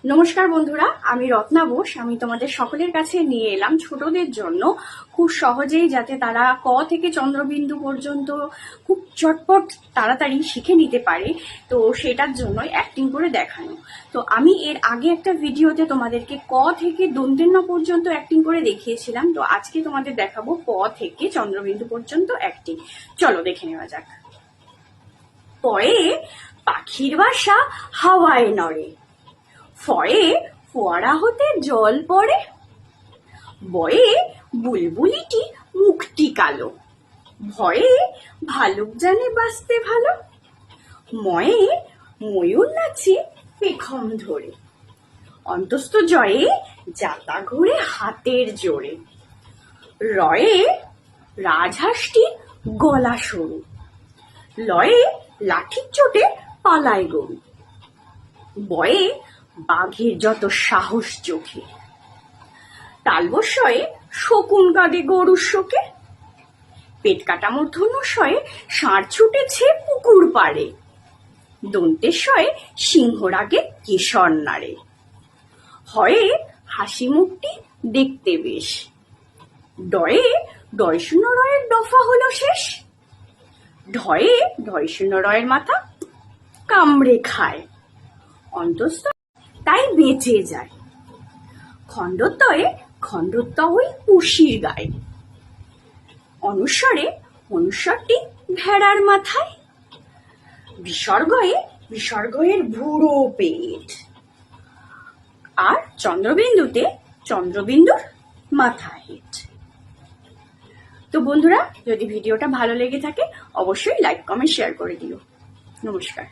নমস্কার বন্ধুরা, আমি রত্না বোস। আমি তোমাদের সকলের কাছে নিয়ে এলাম ছোটদের জন্য খুব সহজেই যাতে তারা ক থেকে চন্দ্রবিন্দু পর্যন্ত খুব চটপট তাড়াতাড়ি শিখে নিতে পারে, তো সেটার জন্য অ্যাক্টিং করে দেখানো। তো আমি এর আগে একটা ভিডিওতে তোমাদেরকে ক থেকে দন্তেন্য পর্যন্ত অ্যাক্টিং করে দেখিয়েছিলাম। তো আজকে তোমাদের দেখাবো ক থেকে চন্দ্রবিন্দু পর্যন্ত অ্যাক্টিং। চলো দেখে নেওয়া যাক। পয়ে পাখির বাসা হাওয়ায় নড়ে, ফয়ে ফোয়ারা হতে জল পড়ে, বয়ে বুলবুলিটি মুখটি কালো, ভয়ে ভালুক জানে বাঁচতে ভালো, ময়ে ময়ূর নাচে পেখম ধরে, অন্তস্থ জয়ে যাতা ঘুরে হাতের জোরে, রয়ে রাজহাঁসটি গলা সরু, লয়ে লাঠির চোটে পালায় গরু, বয়ে বাঘের যত সাহস চোখে, তালবস্যয়ে শকুন কাঁদে গরুর শোকে, পেট কাটা মূর্ধন্যস্বয়ে ষাঁড় ছুটেছে পুকুর পাড়ে, দন্তেশ্বয়ে সিংহর আগে কেশর নাড়ে, হয়ে হাসি মুখটি দেখতে বেশ, ডয়ে ডয়শূন্য রয়ের দফা হলো শেষ, ঢয়ে ঢয়শূন্য রয়ের মাথা কামড়ে খায়, অন্তস্থ তাই বেঁচে যায়, খণ্ডত্বয়ে খণ্ডত্বই পুষির গায়ে, অনুস্বরে অনুস্বরটি ভেড়ার মাথায়, বিসর্গয়ে বিসর্গয়ের বুড়ো পেট, আর চন্দ্রবিন্দুতে চন্দ্রবিন্দুর মাথা হেট। তো বন্ধুরা, যদি ভিডিওটা ভালো লেগে থাকে অবশ্যই লাইক কমেন্ট শেয়ার করে দিও। নমস্কার।